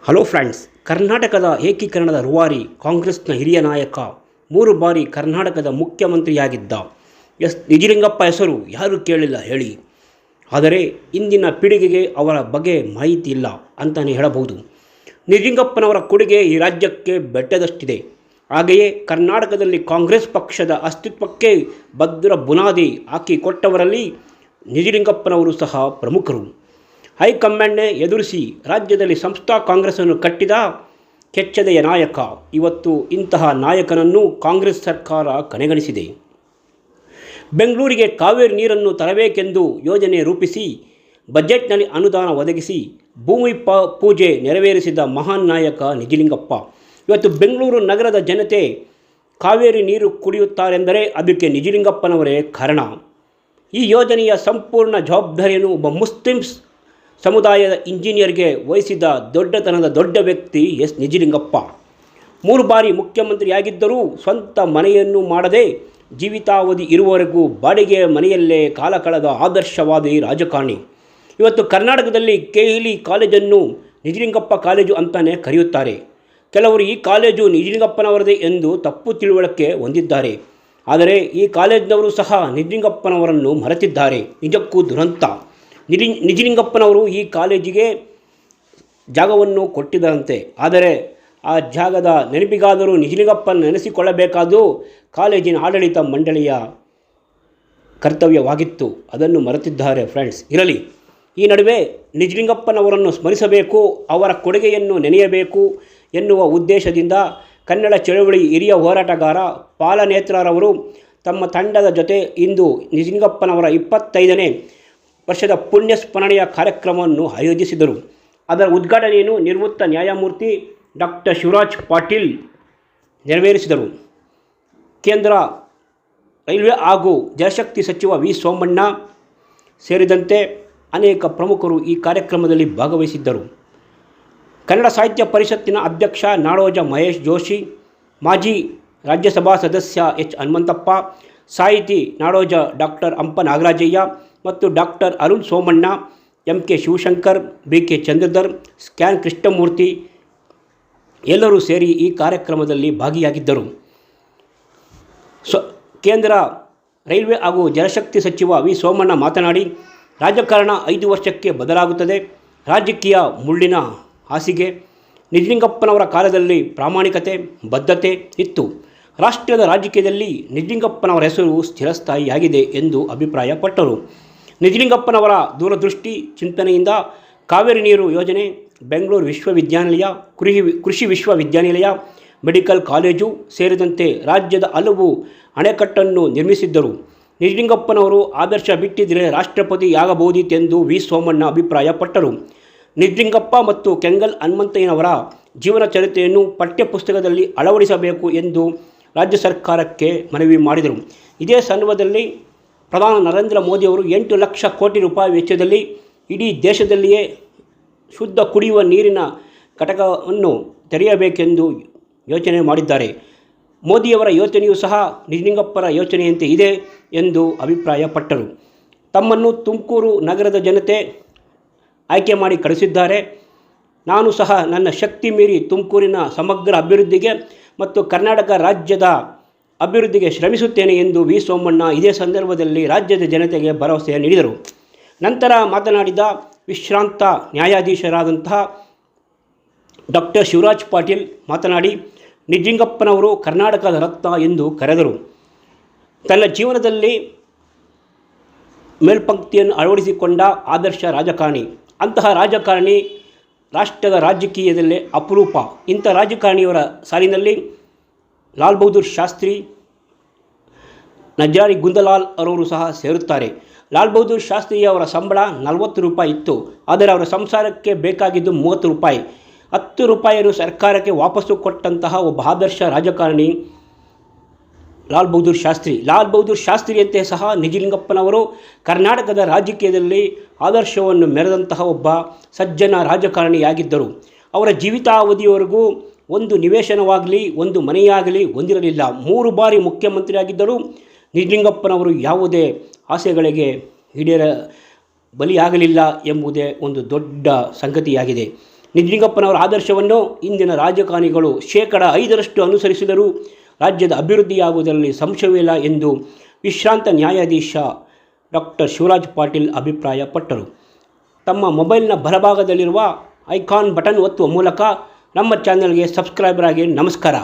Hello friends, ಕರ್ನಾಟಕದ ಏಕೀಕರಣದ ರೂವಾರಿ ಕಾಂಗ್ರೆಸ್ನ ಹಿರಿಯ ನಾಯಕ, 3 ಬಾರಿ ಕರ್ನಾಟಕದ ಮುಖ್ಯಮಂತ್ರಿಯಾಗಿದ್ದ ನಿಜಲಿಂಗಪ್ಪ ಹೆಸರು ಯಾರೂ ಕೇಳಿಲ್ಲ ಹೇಳಿ. ಆದರೆ ಇಂದಿನ ಪೀಳಿಗೆಗೆ ಅವರ ಬಗ್ಗೆ ಮಾಹಿತಿ ಇಲ್ಲ ಅಂತಲೇ ಹೇಳಬಹುದು. ನಿಜಲಿಂಗಪ್ಪನವರ ಕೊಡುಗೆ ಈ ರಾಜ್ಯಕ್ಕೆ ಬೆಟ್ಟದಷ್ಟಿದೆ. ಹಾಗೆಯೇ ಕರ್ನಾಟಕದಲ್ಲಿ ಕಾಂಗ್ರೆಸ್ ಪಕ್ಷದ ಅಸ್ತಿತ್ವಕ್ಕೆ ಭದ್ರ ಬುನಾದಿ ಹಾಕಿಕೊಟ್ಟವರಲ್ಲಿ ನಿಜಲಿಂಗಪ್ಪನವರು ಸಹ ಪ್ರಮುಖರು. ಹೈಕಮಾಂಡ್ನೇ ಎದುರಿಸಿ ರಾಜ್ಯದಲ್ಲಿ ಸಂಸ್ಥಾ ಕಾಂಗ್ರೆಸ್ಸನ್ನು ಕಟ್ಟಿದ ಕೆಚ್ಚೆದೆಯ ನಾಯಕ. ಇವತ್ತು ಇಂತಹ ನಾಯಕನನ್ನು ಕಾಂಗ್ರೆಸ್ ಸರ್ಕಾರ ಕಡೆಗಣಿಸಿದೆ. ಬೆಂಗಳೂರಿಗೆ ಕಾವೇರಿ ನೀರನ್ನು ತರಬೇಕೆಂದು ಯೋಜನೆ ರೂಪಿಸಿ ಬಜೆಟ್ನಲ್ಲಿ ಅನುದಾನ ಒದಗಿಸಿ ಭೂಮಿ ಪೂಜೆ ನೆರವೇರಿಸಿದ ಮಹಾನ್ ನಾಯಕ ನಿಜಲಿಂಗಪ್ಪ. ಇವತ್ತು ಬೆಂಗಳೂರು ನಗರದ ಜನತೆ ಕಾವೇರಿ ನೀರು ಕುಡಿಯುತ್ತಾರೆಂದರೆ ಅದಕ್ಕೆ ನಿಜಲಿಂಗಪ್ಪನವರೇ ಕಾರಣ. ಈ ಯೋಜನೆಯ ಸಂಪೂರ್ಣ ಜವಾಬ್ದಾರಿಯನ್ನು ಒಬ್ಬ ಮುಸ್ಲಿಮ್ಸ್ ಸಮುದಾಯದ ಇಂಜಿನಿಯರ್ಗೆ ವಹಿಸಿದ ದೊಡ್ಡ ವ್ಯಕ್ತಿ ನಿಜಲಿಂಗಪ್ಪ. 3 ಬಾರಿ ಮುಖ್ಯಮಂತ್ರಿಯಾಗಿದ್ದರೂ ಸ್ವಂತ ಮನೆಯನ್ನು ಮಾಡದೆ ಜೀವಿತಾವಧಿ ಇರುವವರೆಗೂ ಬಾಡಿಗೆ ಮನೆಯಲ್ಲೇ ಕಾಲ ಕಳೆದ ಆದರ್ಶವಾದಿ ರಾಜಕಾರಣಿ. ಇವತ್ತು ಕರ್ನಾಟಕದಲ್ಲಿ KLE ಕಾಲೇಜನ್ನು ನಿಜಲಿಂಗಪ್ಪ ಕಾಲೇಜು ಅಂತಲೇ ಕರೆಯುತ್ತಾರೆ. ಕೆಲವರು ಈ ಕಾಲೇಜು ನಿಜಲಿಂಗಪ್ಪನವರದೇ ಎಂದು ತಪ್ಪು ತಿಳುವಳಿಕೆ ಹೊಂದಿದ್ದಾರೆ. ಆದರೆ ಈ ಕಾಲೇಜಿನವರು ಸಹ ನಿಜಲಿಂಗಪ್ಪನವರನ್ನು ಮರೆತಿದ್ದಾರೆ. ನಿಜಕ್ಕೂ ದುರಂತ. ನಿಜಲಿಂಗಪ್ಪನವರು ಈ ಕಾಲೇಜಿಗೆ ಜಾಗವನ್ನು ಕೊಟ್ಟಿದ್ದರಂತೆ. ಆದರೆ ಆ ಜಾಗದ ನೆನಪಿಗಾದರೂ ನಿಜಲಿಂಗಪ್ಪನ ನೆನೆಸಿಕೊಳ್ಳಬೇಕಾದ್ದು ಕಾಲೇಜಿನ ಆಡಳಿತ ಮಂಡಳಿಯ ಕರ್ತವ್ಯವಾಗಿತ್ತು. ಅದನ್ನು ಮರೆತಿದ್ದಾರೆ ಫ್ರೆಂಡ್ಸ್. ಇರಲಿ, ಈ ನಡುವೆ ನಿಜಲಿಂಗಪ್ಪನವರನ್ನು ಸ್ಮರಿಸಬೇಕು, ಅವರ ಕೊಡುಗೆಯನ್ನು ನೆನೆಯಬೇಕು ಎನ್ನುವ ಉದ್ದೇಶದಿಂದ ಕನ್ನಡ ಚಳವಳಿ ಹಿರಿಯ ಹೋರಾಟಗಾರ ಪಾಲನೇತ್ರರವರು ತಮ್ಮ ತಂಡದ ಜೊತೆ ಇಂದು ನಿಜಲಿಂಗಪ್ಪನವರ 25ನೇ ವರ್ಷದ ಪುಣ್ಯ ಸ್ಮರಣೆಯ ಕಾರ್ಯಕ್ರಮವನ್ನು ಆಯೋಜಿಸಿದರು. ಅದರ ಉದ್ಘಾಟನೆಯನ್ನು ನಿವೃತ್ತ ನ್ಯಾಯಮೂರ್ತಿ ಡಾಕ್ಟರ್ ಶಿವರಾಜ್ ಪಾಟೀಲ್ ನೆರವೇರಿಸಿದರು. ಕೇಂದ್ರ ರೈಲ್ವೆ ಹಾಗೂ ಜಲಶಕ್ತಿ ಸಚಿವ ವಿ ಸೋಮಣ್ಣ ಸೇರಿದಂತೆ ಅನೇಕ ಪ್ರಮುಖರು ಈ ಕಾರ್ಯಕ್ರಮದಲ್ಲಿ ಭಾಗವಹಿಸಿದ್ದರು. ಕನ್ನಡ ಸಾಹಿತ್ಯ ಪರಿಷತ್ತಿನ ಅಧ್ಯಕ್ಷ ನಾಡೋಜ ಮಹೇಶ್ ಜೋಶಿ, ಮಾಜಿ ರಾಜ್ಯಸಭಾ ಸದಸ್ಯ ಎಚ್ ಹನುಮಂತಪ್ಪ, ಸಾಹಿತಿ ನಾಡೋಜ ಡಾಕ್ಟರ್ ಹಂಪ ನಾಗರಾಜಯ್ಯ ಮತ್ತು doctor Arun Somanna, MK Shivashankar, BK Chandradhar, scan Krishnamurthy ಎಲ್ಲರೂ ಸೇರಿ ಈ ಕಾರ್ಯಕ್ರಮದಲ್ಲಿ ಭಾಗಿಯಾಗಿದ್ದರು. ಕೇಂದ್ರ ರೈಲ್ವೆ ಹಾಗೂ ಜಲಶಕ್ತಿ ಸಚಿವ ವಿ ಸೋಮಣ್ಣ ಮಾತನಾಡಿ, ರಾಜಕಾರಣ 5 ವರ್ಷಕ್ಕೆ ಬದಲಾಗುತ್ತದೆ. ರಾಜಕೀಯ ಮುಳ್ಳಿನ ಹಾಸಿಗೆ. ನಿಜಲಿಂಗಪ್ಪನವರ ಕಾಲದಲ್ಲಿ ಪ್ರಾಮಾಣಿಕತೆ, ಬದ್ಧತೆ ಇತ್ತು. ರಾಷ್ಟ್ರದ ರಾಜಕೀಯದಲ್ಲಿ ನಿಜಲಿಂಗಪ್ಪನವರ ಹೆಸರು ಸ್ಥಿರಸ್ಥಾಯಿಯಾಗಿದೆ ಎಂದು ಅಭಿಪ್ರಾಯಪಟ್ಟರು. ನಿಜಲಿಂಗಪ್ಪನವರ ದೂರದೃಷ್ಟಿ ಚಿಂತನೆಯಿಂದ ಕಾವೇರಿ ನೀರು ಯೋಜನೆ, ಬೆಂಗಳೂರು ವಿಶ್ವವಿದ್ಯಾನಿಲಯ, ಕೃಷಿ ವಿಶ್ವವಿದ್ಯಾನಿಲಯ, ಮೆಡಿಕಲ್ ಕಾಲೇಜು ಸೇರಿದಂತೆ ರಾಜ್ಯದ ಹಲವು ಅಣೆಕಟ್ಟನ್ನು ನಿರ್ಮಿಸಿದ್ದರು. ನಿಜಲಿಂಗಪ್ಪನವರು ಆದರ್ಶ ಬಿಟ್ಟಿದ್ದರೆ ರಾಷ್ಟ್ರಪತಿಯಾಗಬಹುದಿತ್ತೆಂದು ವಿ ಸೋಮಣ್ಣ ಅಭಿಪ್ರಾಯಪಟ್ಟರು. ನಿಜಲಿಂಗಪ್ಪ ಮತ್ತು ಕೆಂಗಲ್ ಹನುಮಂತಯ್ಯನವರ ಜೀವನ ಚರಿತ್ರೆಯನ್ನು ಪಠ್ಯಪುಸ್ತಕದಲ್ಲಿ ಅಳವಡಿಸಬೇಕು ಎಂದು ರಾಜ್ಯ ಸರ್ಕಾರಕ್ಕೆ ಮನವಿ ಮಾಡಿದರು. ಇದೇ ಸಂದರ್ಭದಲ್ಲಿ ಪ್ರಧಾನಿ ನರೇಂದ್ರ ಮೋದಿಯವರು 8 ಲಕ್ಷ ಕೋಟಿ ರೂಪಾಯಿ ವೆಚ್ಚದಲ್ಲಿ ಇಡೀ ದೇಶದಲ್ಲಿಯೇ ಶುದ್ಧ ಕುಡಿಯುವ ನೀರಿನ ಘಟಕವನ್ನು ತೆರೆಯಬೇಕೆಂದು ಯೋಚನೆ ಮಾಡಿದ್ದಾರೆ. ಮೋದಿಯವರ ಯೋಚನೆಯೂ ಸಹ ನಿಜಲಿಂಗಪ್ಪರ ಯೋಚನೆಯಂತೆ ಇದೆ ಎಂದು ಅಭಿಪ್ರಾಯಪಟ್ಟರು. ತಮ್ಮನ್ನು ತುಮಕೂರು ನಗರದ ಜನತೆ ಆಯ್ಕೆ ಮಾಡಿ ಕಳಿಸಿದ್ದಾರೆ. ನಾನು ಸಹ ನನ್ನ ಶಕ್ತಿ ಮೀರಿ ತುಮಕೂರಿನ ಸಮಗ್ರ ಅಭಿವೃದ್ಧಿಗೆ ಮತ್ತು ಕರ್ನಾಟಕ ರಾಜ್ಯದ ಅಭಿವೃದ್ಧಿಗೆ ಶ್ರಮಿಸುತ್ತೇನೆ ಎಂದು ವಿ ಸೋಮಣ್ಣ ಇದೇ ಸಂದರ್ಭದಲ್ಲಿ ರಾಜ್ಯದ ಜನತೆಗೆ ಭರವಸೆ ನೀಡಿದರು. ನಂತರ ಮಾತನಾಡಿದ ವಿಶ್ರಾಂತ ನ್ಯಾಯಾಧೀಶರಾದಂತಹ ಡಾಕ್ಟರ್ ಶಿವರಾಜ್ ಪಾಟೀಲ್ ಮಾತನಾಡಿ, ನಿಜಲಿಂಗಪ್ಪನವರು ಕರ್ನಾಟಕದ ರತ್ನ ಎಂದು ಕರೆದರು. ತನ್ನ ಜೀವನದಲ್ಲಿ ಮೇಲ್ಪಂಕ್ತಿಯನ್ನು ಅಳವಡಿಸಿಕೊಂಡ ಆದರ್ಶ ರಾಜಕಾರಣಿ. ಅಂತಹ ರಾಜಕಾರಣಿ ರಾಷ್ಟ್ರದ ರಾಜಕೀಯದಲ್ಲೇ ಅಪರೂಪ. ಇಂಥ ರಾಜಕಾರಣಿಯವರ ಸಾಲಿನಲ್ಲಿ ಲಾಲ್ ಬಹದ್ದೂರ್ ಶಾಸ್ತ್ರಿ, ನಜಾರಿ ಗುಂದಲಾಲ್ ಅವರವರು ಸಹ ಸೇರುತ್ತಾರೆ. ಲಾಲ್ ಬಹದ್ದೂರ್ ಶಾಸ್ತ್ರಿಯವರ ಸಂಬಳ 40 ರೂಪಾಯಿ ಇತ್ತು. ಆದರೆ ಅವರ ಸಂಸಾರಕ್ಕೆ ಬೇಕಾಗಿದ್ದು 30 ರೂಪಾಯಿ. 10 ರೂಪಾಯಿಯನ್ನು ಸರ್ಕಾರಕ್ಕೆ ವಾಪಸ್ಸು ಕೊಟ್ಟಂತಹ ಒಬ್ಬ ಆದರ್ಶ ರಾಜಕಾರಣಿ ಲಾಲ್ ಬಹದ್ದೂರ್ ಶಾಸ್ತ್ರಿ. ಲಾಲ್ ಬಹದ್ದೂರ್ ಶಾಸ್ತ್ರಿಯಂತೆ ಸಹ ನಿಜಲಿಂಗಪ್ಪನವರು ಕರ್ನಾಟಕದ ರಾಜಕೀಯದಲ್ಲಿ ಆದರ್ಶವನ್ನು ಮೆರೆದಂತಹ ಒಬ್ಬ ಸಜ್ಜನ ರಾಜಕಾರಣಿಯಾಗಿದ್ದರು. ಅವರ ಜೀವಿತಾವಧಿಯವರೆಗೂ ಒಂದು ನಿವೇಶನವಾಗಲಿ, ಒಂದು ಮನೆಯಾಗಲಿ ಹೊಂದಿರಲಿಲ್ಲ. 3 ಬಾರಿ ಮುಖ್ಯಮಂತ್ರಿಯಾಗಿದ್ದರೂ ನಿಜಲಿಂಗಪ್ಪನವರು ಯಾವುದೇ ಆಸೆಗಳಿಗೆ ಬಲಿಯಾಗಲಿಲ್ಲ ಎಂಬುದೇ ಒಂದು ದೊಡ್ಡ ಸಂಗತಿಯಾಗಿದೆ. ನಿಜಲಿಂಗಪ್ಪನವರ ಆದರ್ಶವನ್ನು ಇಂದಿನ ರಾಜಕಾರಣಿಗಳು 5% ಅನುಸರಿಸಿದರೂ ರಾಜ್ಯದ ಅಭಿವೃದ್ಧಿಯಾಗುವುದರಲ್ಲಿ ಸಂಶಯವಿಲ್ಲ ಎಂದು ವಿಶ್ರಾಂತ ನ್ಯಾಯಾಧೀಶ ಡಾಕ್ಟರ್ ಶಿವರಾಜ್ ಪಾಟೀಲ್ ಅಭಿಪ್ರಾಯಪಟ್ಟರು. ತಮ್ಮ ಮೊಬೈಲ್ನ ಬಲಭಾಗದಲ್ಲಿರುವ ಐಕಾನ್ ಬಟನ್ ಒತ್ತುವ ಮೂಲಕ ನಮ್ಮ ಚಾನೆಲ್ಗೆ ಸಬ್ಸ್ಕ್ರೈಬರ್ ಆಗಿ. ನಮಸ್ಕಾರ.